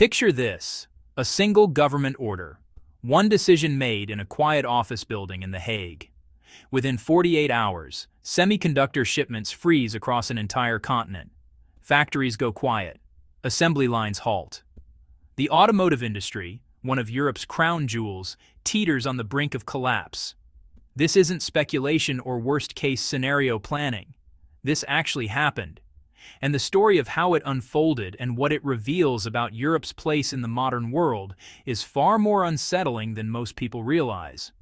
Picture this: a single government order, one decision made in a quiet office building in The Hague. Within 48 hours, semiconductor shipments freeze across an entire continent. Factories go quiet. Assembly lines halt. The automotive industry, one of Europe's crown jewels, teeters on the brink of collapse. This isn't speculation or worst-case scenario planning. This actually happened. And the story of how it unfolded and what it reveals about Europe's place in the modern world is far more unsettling than most people realize.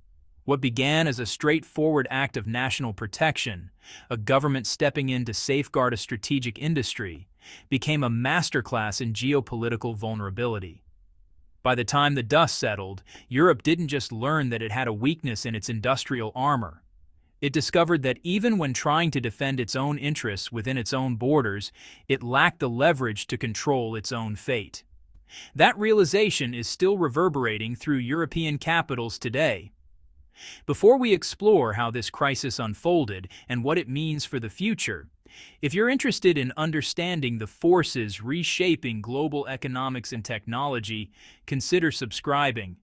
What began as a straightforward act of national protection, a government stepping in to safeguard a strategic industry, became a masterclass in geopolitical vulnerability. By the time the dust settled, Europe didn't just learn that it had a weakness in its industrial armor. It discovered that even when trying to defend its own interests within its own borders, it lacked the leverage to control its own fate. That realization is still reverberating through European capitals today. Before we explore how this crisis unfolded and what it means for the future, if you're interested in understanding the forces reshaping global economics and technology, consider subscribing.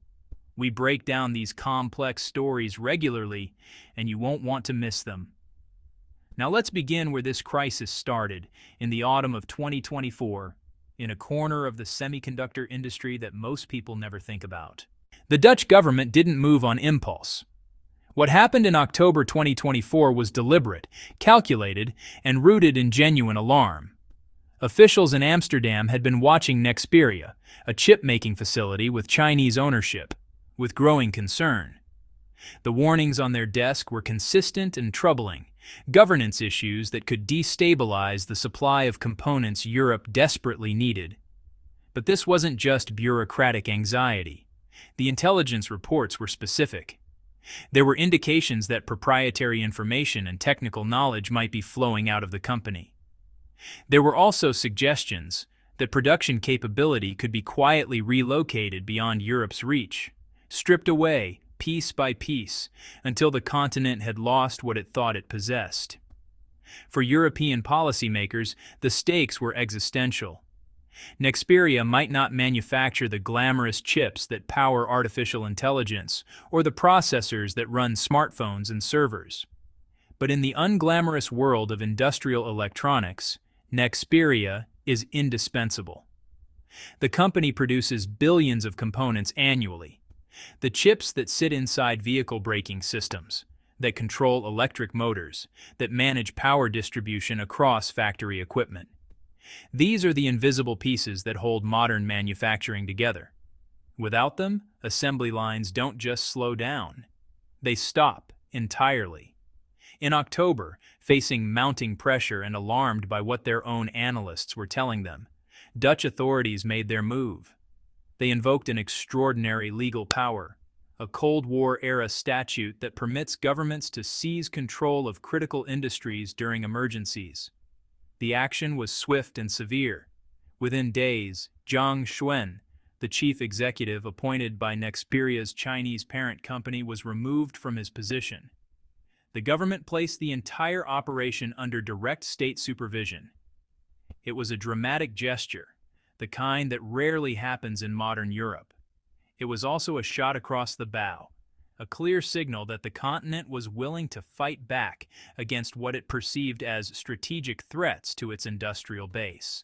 We break down these complex stories regularly, and you won't want to miss them. Now let's begin where this crisis started, in the autumn of 2024, in a corner of the semiconductor industry that most people never think about. The Dutch government didn't move on impulse. What happened in October 2024 was deliberate, calculated, and rooted in genuine alarm. Officials in Amsterdam had been watching Nexperia, a chip-making facility with Chinese ownership, with growing concern. The warnings on their desk were consistent and troubling, governance issues that could destabilize the supply of components Europe desperately needed. But this wasn't just bureaucratic anxiety. The intelligence reports were specific. There were indications that proprietary information and technical knowledge might be flowing out of the company. There were also suggestions that production capability could be quietly relocated beyond Europe's reach, stripped away, piece by piece, until the continent had lost what it thought it possessed. For European policymakers, the stakes were existential. Nexperia might not manufacture the glamorous chips that power artificial intelligence or the processors that run smartphones and servers. But in the unglamorous world of industrial electronics, Nexperia is indispensable. The company produces billions of components annually. The chips that sit inside vehicle braking systems, that control electric motors, that manage power distribution across factory equipment. These are the invisible pieces that hold modern manufacturing together. Without them, assembly lines don't just slow down. They stop entirely. In October, facing mounting pressure and alarmed by what their own analysts were telling them, Dutch authorities made their move. They invoked an extraordinary legal power, a Cold War-era statute that permits governments to seize control of critical industries during emergencies. The action was swift and severe. Within days, Zhang Xuan, the chief executive appointed by Nexperia's Chinese parent company, was removed from his position. The government placed the entire operation under direct state supervision. It was a dramatic gesture, the kind that rarely happens in modern Europe. It was also a shot across the bow, a clear signal that the continent was willing to fight back against what it perceived as strategic threats to its industrial base.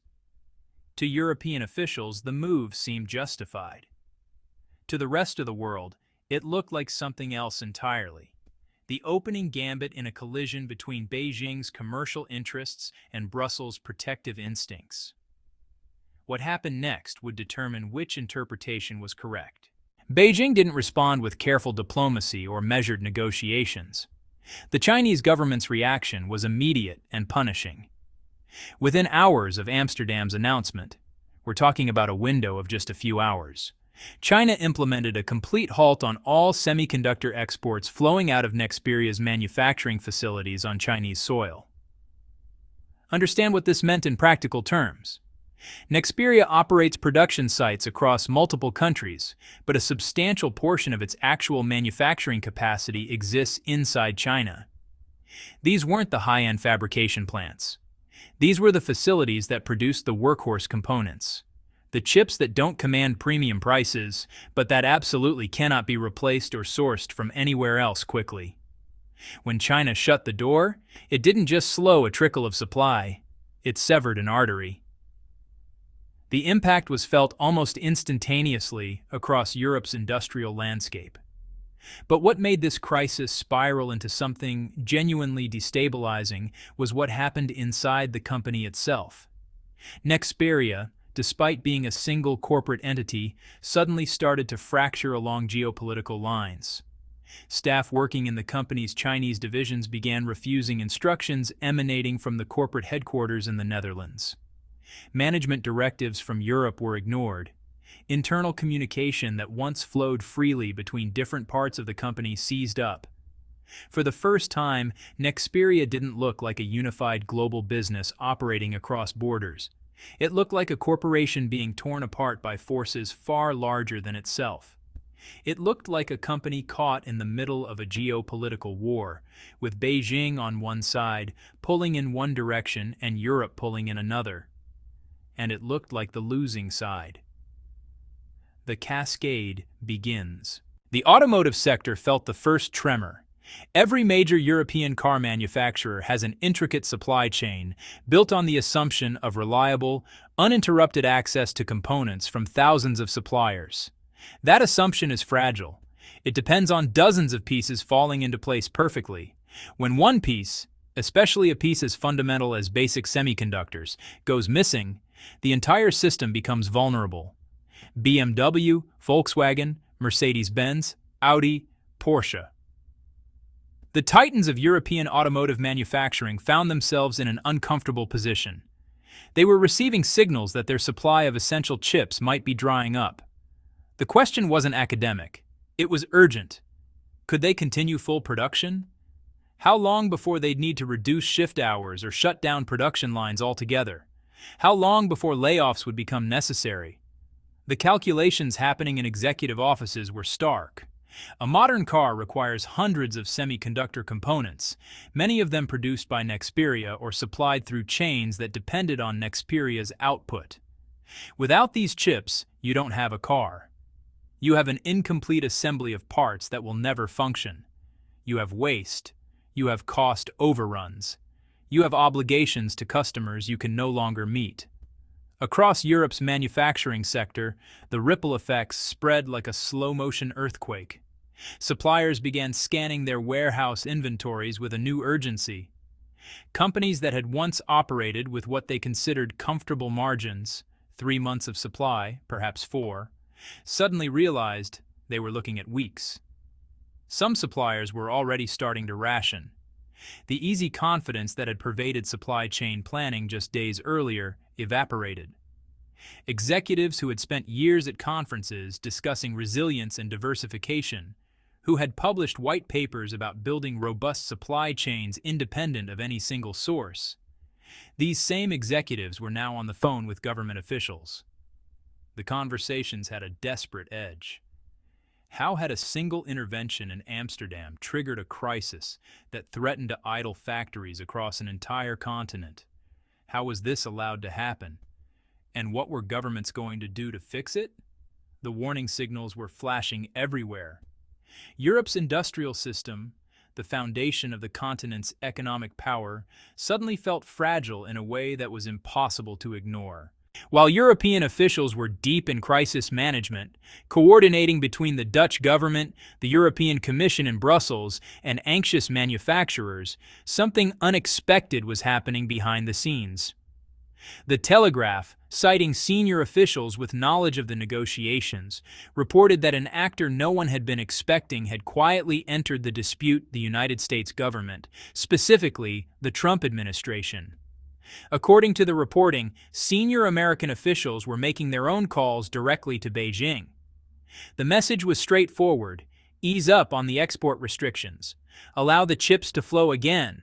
To European officials, the move seemed justified. To the rest of the world, it looked like something else entirely. The opening gambit in a collision between Beijing's commercial interests and Brussels' protective instincts. What happened next would determine which interpretation was correct. Beijing didn't respond with careful diplomacy or measured negotiations. The Chinese government's reaction was immediate and punishing. Within hours of Amsterdam's announcement, we're talking about a window of just a few hours, China implemented a complete halt on all semiconductor exports flowing out of Nexperia's manufacturing facilities on Chinese soil. Understand what this meant in practical terms. Nexperia operates production sites across multiple countries, but a substantial portion of its actual manufacturing capacity exists inside China. These weren't the high-end fabrication plants. These were the facilities that produced the workhorse components, The chips that don't command premium prices, but that absolutely cannot be replaced or sourced from anywhere else quickly. When China shut the door, it didn't just slow a trickle of supply, it severed an artery. The impact was felt almost instantaneously across Europe's industrial landscape. But what made this crisis spiral into something genuinely destabilizing was what happened inside the company itself. Nexperia, despite being a single corporate entity, suddenly started to fracture along geopolitical lines. Staff working in the company's Chinese divisions began refusing instructions emanating from the corporate headquarters in the Netherlands. Management directives from Europe were ignored. Internal communication that once flowed freely between different parts of the company seized up. For the first time, Nexperia didn't look like a unified global business operating across borders. It looked like a corporation being torn apart by forces far larger than itself. It looked like a company caught in the middle of a geopolitical war, with Beijing on one side pulling in one direction and Europe pulling in another. And it looked like the losing side. The Cascade Begins. The automotive sector felt the first tremor. Every major European car manufacturer has an intricate supply chain built on the assumption of reliable, uninterrupted access to components from thousands of suppliers. That assumption is fragile. It depends on dozens of pieces falling into place perfectly. When one piece, especially a piece as fundamental as basic semiconductors, goes missing, the entire system becomes vulnerable. BMW, Volkswagen, Mercedes-Benz, Audi, Porsche. The titans of European automotive manufacturing found themselves in an uncomfortable position. They were receiving signals that their supply of essential chips might be drying up. The question wasn't academic. It was urgent. Could they continue full production? How long before they'd need to reduce shift hours or shut down production lines altogether? How long before layoffs would become necessary? The calculations happening in executive offices were stark. A modern car requires hundreds of semiconductor components, many of them produced by Nexperia or supplied through chains that depended on Nexperia's output. Without these chips, you don't have a car. You have an incomplete assembly of parts that will never function. You have waste. You have cost overruns. You have obligations to customers you can no longer meet. Across Europe's manufacturing sector, the ripple effects spread like a slow-motion earthquake. Suppliers began scanning their warehouse inventories with a new urgency. Companies that had once operated with what they considered comfortable margins, 3 months of supply, perhaps 4, suddenly realized they were looking at weeks. Some suppliers were already starting to ration. The easy confidence that had pervaded supply chain planning just days earlier evaporated. Executives who had spent years at conferences discussing resilience and diversification, who had published white papers about building robust supply chains independent of any single source. These same executives were now on the phone with government officials. The conversations had a desperate edge. How had a single intervention in Amsterdam triggered a crisis that threatened to idle factories across an entire continent? How was this allowed to happen? And what were governments going to do to fix it? The warning signals were flashing everywhere. Europe's industrial system, the foundation of the continent's economic power, suddenly felt fragile in a way that was impossible to ignore. While European officials were deep in crisis management, coordinating between the Dutch government, the European Commission in Brussels, and anxious manufacturers, something unexpected was happening behind the scenes. The Telegraph, citing senior officials with knowledge of the negotiations, reported that an actor no one had been expecting had quietly entered the dispute the United States government, specifically the Trump administration. According to the reporting, senior American officials were making their own calls directly to Beijing. The message was straightforward: ease up on the export restrictions. Allow the chips to flow again.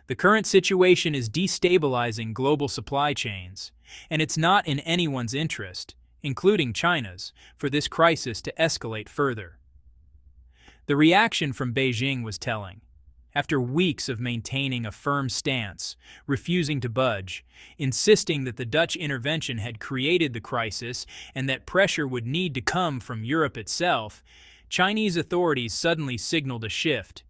The current situation is destabilizing global supply chains, and it's not in anyone's interest, including China's, for this crisis to escalate further. The reaction from Beijing was telling. After weeks of maintaining a firm stance, refusing to budge, insisting that the Dutch intervention had created the crisis and that pressure would need to come from Europe itself, Chinese authorities suddenly signaled a shift.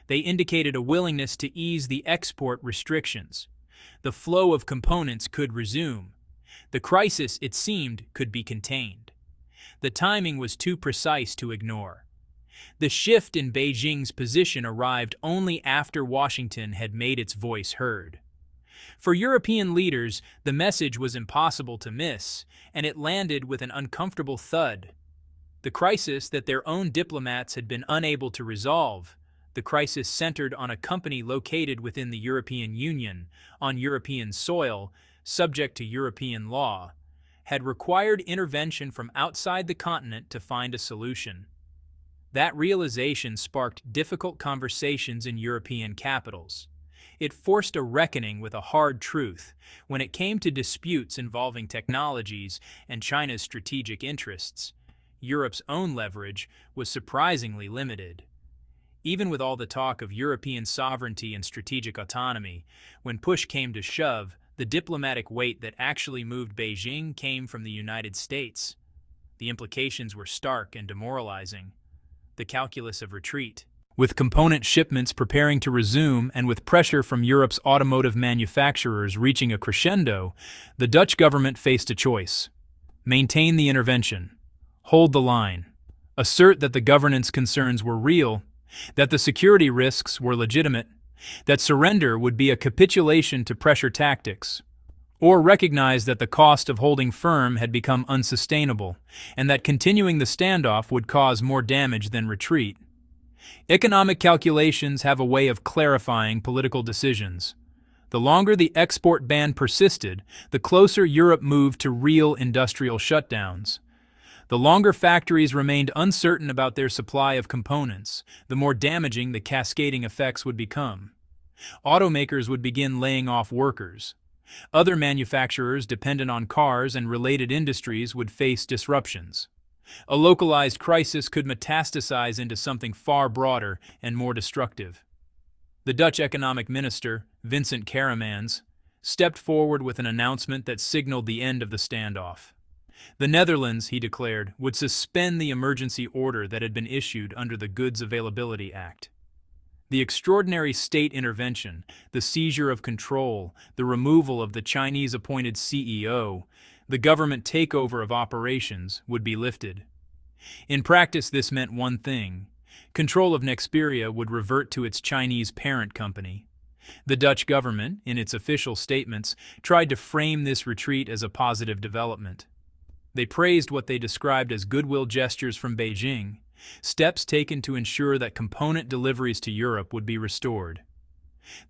They indicated a willingness to ease the export restrictions. The flow of components could resume. The crisis, it seemed, could be contained. The timing was too precise to ignore. The shift in Beijing's position arrived only after Washington had made its voice heard. For European leaders, the message was impossible to miss, and it landed with an uncomfortable thud. The crisis that their own diplomats had been unable to resolve, the crisis centered on a company located within the European Union, on European soil, subject to European law, had required intervention from outside the continent to find a solution. That realization sparked difficult conversations in European capitals. It forced a reckoning with a hard truth when it came to disputes involving technologies and China's strategic interests. Europe's own leverage was surprisingly limited. Even with all the talk of European sovereignty and strategic autonomy, when push came to shove, the diplomatic weight that actually moved Beijing came from the United States. The implications were stark and demoralizing. The calculus of retreat. With component shipments preparing to resume and with pressure from Europe's automotive manufacturers reaching a crescendo, the Dutch government faced a choice. Maintain the intervention. Hold the line. Assert that the governance concerns were real, that the security risks were legitimate, that surrender would be a capitulation to pressure tactics, or recognize that the cost of holding firm had become unsustainable, and that continuing the standoff would cause more damage than retreat. Economic calculations have a way of clarifying political decisions. The longer the export ban persisted, the closer Europe moved to real industrial shutdowns. The longer factories remained uncertain about their supply of components, the more damaging the cascading effects would become. Automakers would begin laying off workers. Other manufacturers dependent on cars and related industries would face disruptions. A localized crisis could metastasize into something far broader and more destructive. The Dutch economic minister, Vincent Karamanz, stepped forward with an announcement that signaled the end of the standoff. The Netherlands, he declared, would suspend the emergency order that had been issued under the Goods Availability Act. The extraordinary state intervention, the seizure of control, the removal of the Chinese-appointed CEO, the government takeover of operations would be lifted. In practice, this meant one thing. Control of Nexperia would revert to its Chinese parent company. The Dutch government, in its official statements, tried to frame this retreat as a positive development. They praised what they described as goodwill gestures from Beijing, steps taken to ensure that component deliveries to Europe would be restored.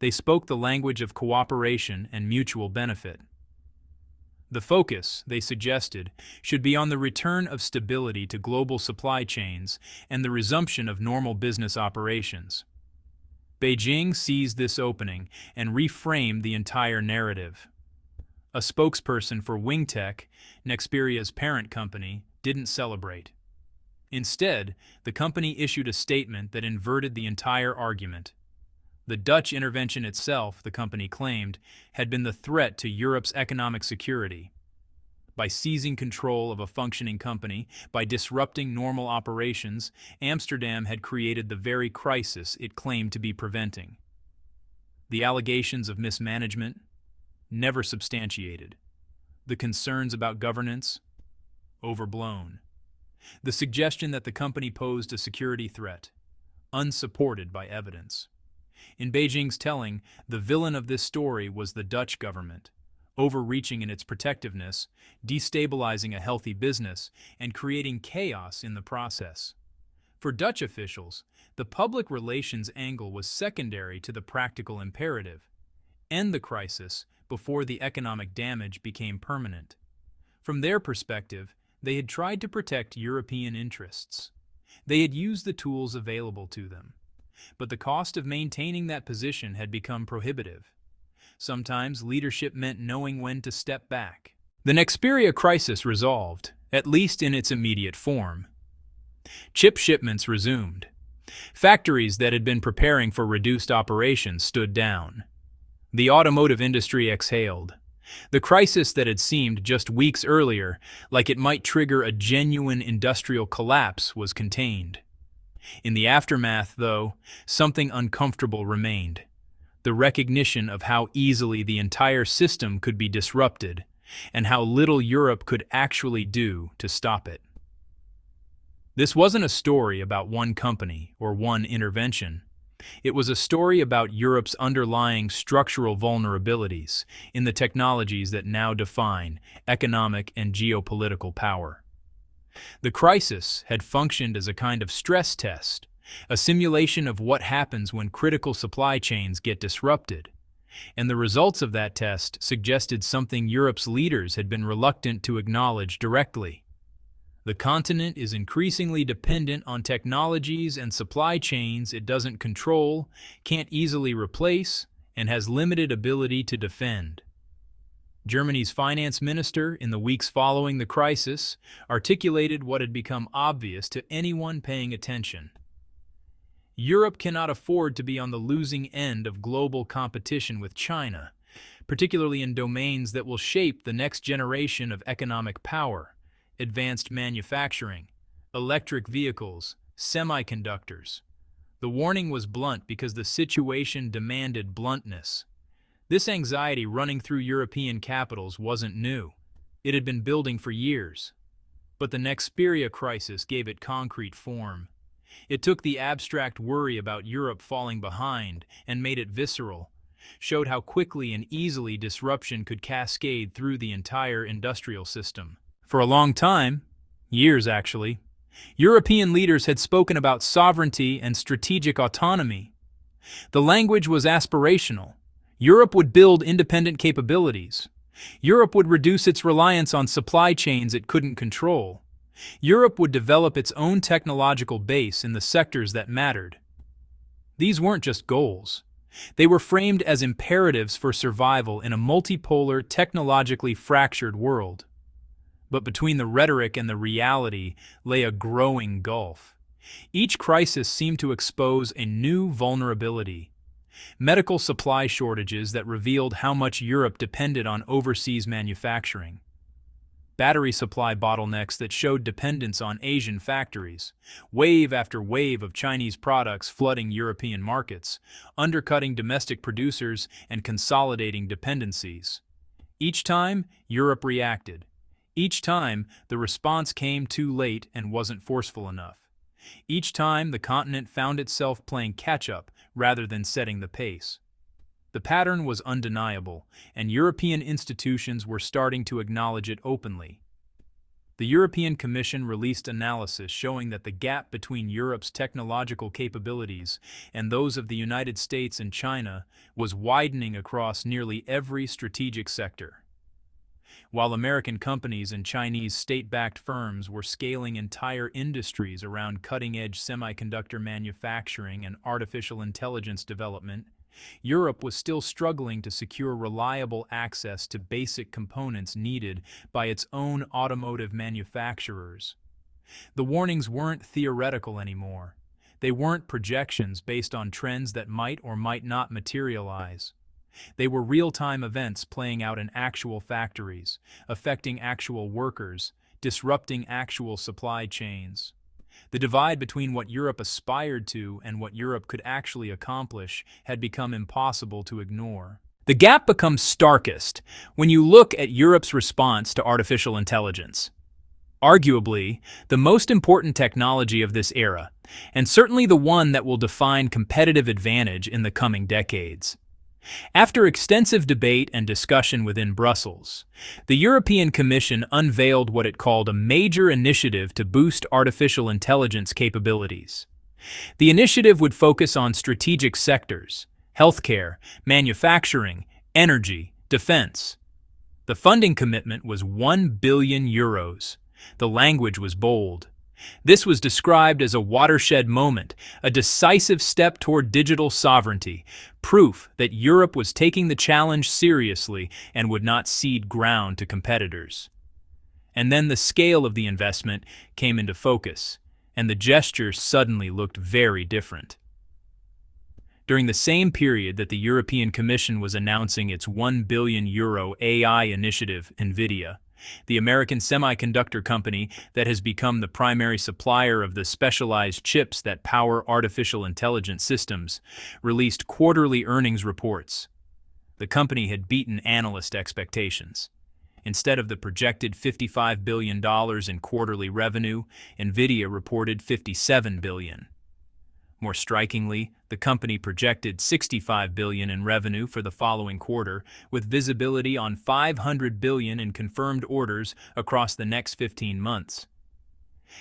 They spoke the language of cooperation and mutual benefit. The focus, they suggested, should be on the return of stability to global supply chains and the resumption of normal business operations. Beijing seized this opening and reframed the entire narrative. A spokesperson for Wingtech, Nexperia's parent company, didn't celebrate. Instead, the company issued a statement that inverted the entire argument. The Dutch intervention itself, the company claimed, had been the threat to Europe's economic security. By seizing control of a functioning company, by disrupting normal operations, Amsterdam had created the very crisis it claimed to be preventing. The allegations of mismanagement, never substantiated. The concerns about governance, overblown. The suggestion that the company posed a security threat, unsupported by evidence. In Beijing's telling, the villain of this story was the Dutch government, overreaching in its protectiveness, destabilizing a healthy business, and creating chaos in the process. For Dutch officials, the public relations angle was secondary to the practical imperative: end the crisis before the economic damage became permanent. From their perspective, they had tried to protect European interests. They had used the tools available to them. But the cost of maintaining that position had become prohibitive. Sometimes leadership meant knowing when to step back. The Nexperia crisis resolved, at least in its immediate form. Chip shipments resumed. Factories that had been preparing for reduced operations stood down. The automotive industry exhaled. The crisis that had seemed just weeks earlier like it might trigger a genuine industrial collapse was contained. In the aftermath, though, something uncomfortable remained: the recognition of how easily the entire system could be disrupted, and how little Europe could actually do to stop it. This wasn't a story about one company or one intervention. It was a story about Europe's underlying structural vulnerabilities in the technologies that now define economic and geopolitical power. The crisis had functioned as a kind of stress test, a simulation of what happens when critical supply chains get disrupted, and the results of that test suggested something Europe's leaders had been reluctant to acknowledge directly. The continent is increasingly dependent on technologies and supply chains it doesn't control, can't easily replace, and has limited ability to defend. Germany's finance minister, in the weeks following the crisis, articulated what had become obvious to anyone paying attention. Europe cannot afford to be on the losing end of global competition with China, particularly in domains that will shape the next generation of economic power: advanced manufacturing, electric vehicles, semiconductors. The warning was blunt because the situation demanded bluntness. This anxiety running through European capitals wasn't new. It had been building for years. But the Nexperia crisis gave it concrete form. It took the abstract worry about Europe falling behind and made it visceral, showed how quickly and easily disruption could cascade through the entire industrial system. For a long time, years actually, European leaders had spoken about sovereignty and strategic autonomy. The language was aspirational. Europe would build independent capabilities. Europe would reduce its reliance on supply chains it couldn't control. Europe would develop its own technological base in the sectors that mattered. These weren't just goals. They were framed as imperatives for survival in a multipolar, technologically fractured world. But between the rhetoric and the reality lay a growing gulf. Each crisis seemed to expose a new vulnerability: medical supply shortages that revealed how much Europe depended on overseas manufacturing, battery supply bottlenecks that showed dependence on Asian factories, wave after wave of Chinese products flooding European markets, undercutting domestic producers and consolidating dependencies. Each time, Europe reacted. Each time, the response came too late and wasn't forceful enough. Each time, the continent found itself playing catch-up rather than setting the pace. The pattern was undeniable, and European institutions were starting to acknowledge it openly. The European Commission released analysis showing that the gap between Europe's technological capabilities and those of the United States and China was widening across nearly every strategic sector. While American companies and Chinese state-backed firms were scaling entire industries around cutting-edge semiconductor manufacturing and artificial intelligence development, Europe was still struggling to secure reliable access to basic components needed by its own automotive manufacturers. The warnings weren't theoretical anymore. They weren't projections based on trends that might or might not materialize. They were real-time events playing out in actual factories, affecting actual workers, disrupting actual supply chains. The divide between what Europe aspired to and what Europe could actually accomplish had become impossible to ignore. The gap becomes starkest when you look at Europe's response to artificial intelligence. Arguably, the most important technology of this era, and certainly the one that will define competitive advantage in the coming decades. After extensive debate and discussion within Brussels, the European Commission unveiled what it called a major initiative to boost artificial intelligence capabilities. The initiative would focus on strategic sectors: healthcare, manufacturing, energy, defense. The funding commitment was €1 billion. The language was bold. This was described as a watershed moment, a decisive step toward digital sovereignty, proof that Europe was taking the challenge seriously and would not cede ground to competitors. And then the scale of the investment came into focus. and the gesture suddenly looked very different. During the same period that the European Commission was announcing its €1 billion AI initiative, Nvidia, the American semiconductor company that has become the primary supplier of the specialized chips that power artificial intelligence systems, released quarterly earnings reports. The company had beaten analyst expectations. Instead of the projected $55 billion in quarterly revenue, Nvidia reported $57 billion. More strikingly, the company projected $65 billion in revenue for the following quarter, with visibility on $500 billion in confirmed orders across the next 15 months.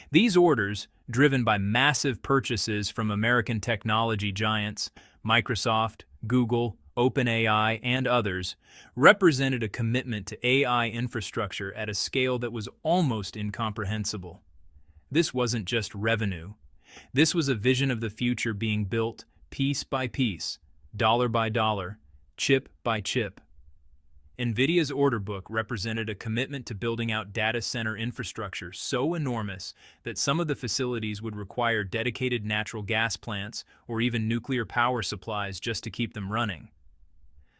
These orders, driven by massive purchases from American technology giants, Microsoft, Google, OpenAI, and others, represented a commitment to AI infrastructure at a scale that was almost incomprehensible. This wasn't just revenue. This was a vision of the future being built piece by piece, dollar by dollar, chip by chip. Nvidia's order book represented a commitment to building out data center infrastructure so enormous that some of the facilities would require dedicated natural gas plants or even nuclear power supplies just to keep them running.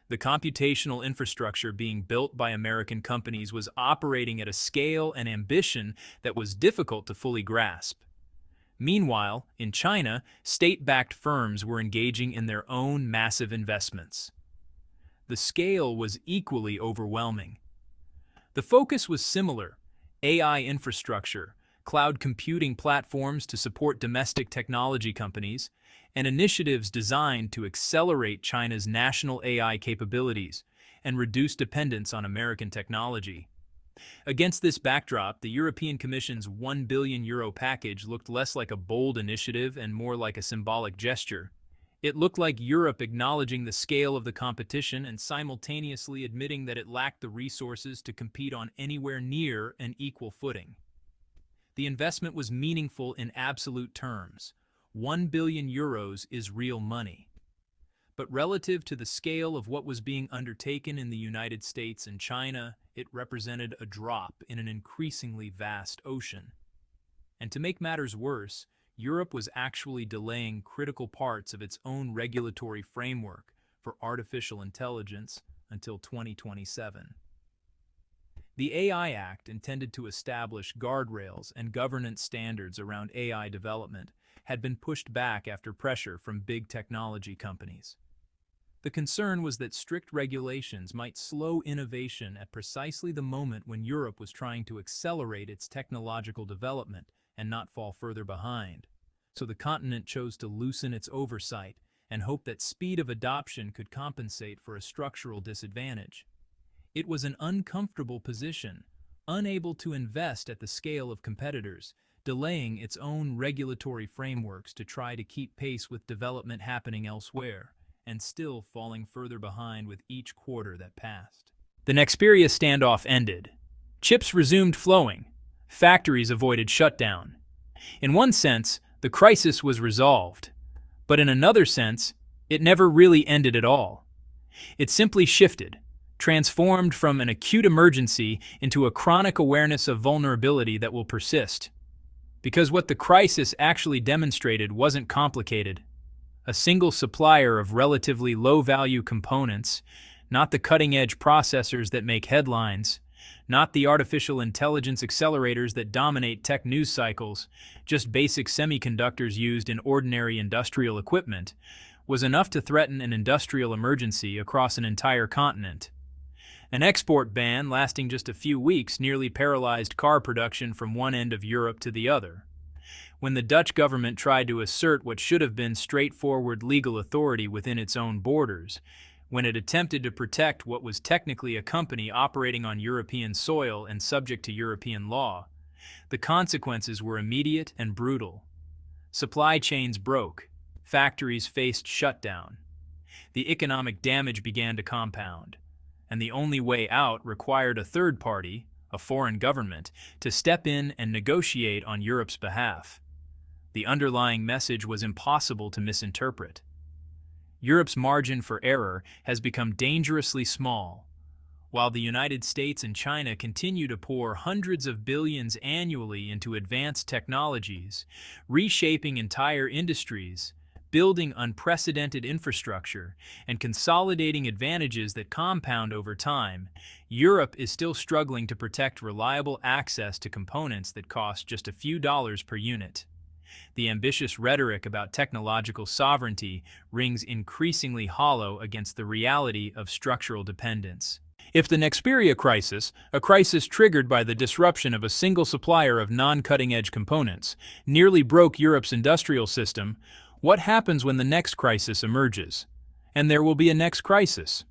The computational infrastructure being built by American companies was operating at a scale and ambition that was difficult to fully grasp. Meanwhile, in China, state-backed firms were engaging in their own massive investments. The scale was equally overwhelming. The focus was similar: AI infrastructure, cloud computing platforms to support domestic technology companies, and initiatives designed to accelerate China's national AI capabilities and reduce dependence on American technology. Against this backdrop, the European Commission's €1 billion package looked less like a bold initiative and more like a symbolic gesture. It looked like Europe acknowledging the scale of the competition and simultaneously admitting that it lacked the resources to compete on anywhere near an equal footing. The investment was meaningful in absolute terms. €1 billion is real money. But relative to the scale of what was being undertaken in the United States and China, it represented a drop in an increasingly vast ocean. And to make matters worse, Europe was actually delaying critical parts of its own regulatory framework for artificial intelligence until 2027. The AI Act, intended to establish guardrails and governance standards around AI development, had been pushed back after pressure from big technology companies. The concern was that strict regulations might slow innovation at precisely the moment when Europe was trying to accelerate its technological development and not fall further behind. So the continent chose to loosen its oversight and hope that speed of adoption could compensate for a structural disadvantage. It was an uncomfortable position, unable to invest at the scale of competitors, delaying its own regulatory frameworks to try to keep pace with development happening elsewhere, and still falling further behind with each quarter that passed. The Nexperia standoff ended. Chips resumed flowing. Factories avoided shutdown. In one sense, the crisis was resolved. But in another sense, it never really ended at all. It simply shifted, transformed from an acute emergency into a chronic awareness of vulnerability that will persist. Because what the crisis actually demonstrated wasn't complicated. A single supplier of relatively low-value components, not the cutting-edge processors that make headlines, not the artificial intelligence accelerators that dominate tech news cycles, just basic semiconductors used in ordinary industrial equipment, was enough to threaten an industrial emergency across an entire continent. An export ban lasting just a few weeks nearly paralyzed car production from one end of Europe to the other. When the Dutch government tried to assert what should have been straightforward legal authority within its own borders, when it attempted to protect what was technically a company operating on European soil and subject to European law, the consequences were immediate and brutal. Supply chains broke, factories faced shutdown. The economic damage began to compound, and the only way out required a third party, a foreign government, to step in and negotiate on Europe's behalf. The underlying message was impossible to misinterpret. Europe's margin for error has become dangerously small. While the United States and China continue to pour hundreds of billions annually into advanced technologies, reshaping entire industries, building unprecedented infrastructure, and consolidating advantages that compound over time, Europe is still struggling to protect reliable access to components that cost just a few dollars per unit. The ambitious rhetoric about technological sovereignty rings increasingly hollow against the reality of structural dependence. If the Nexperia crisis, a crisis triggered by the disruption of a single supplier of non-cutting-edge components, nearly broke Europe's industrial system, what happens when the next crisis emerges? And there will be a next crisis.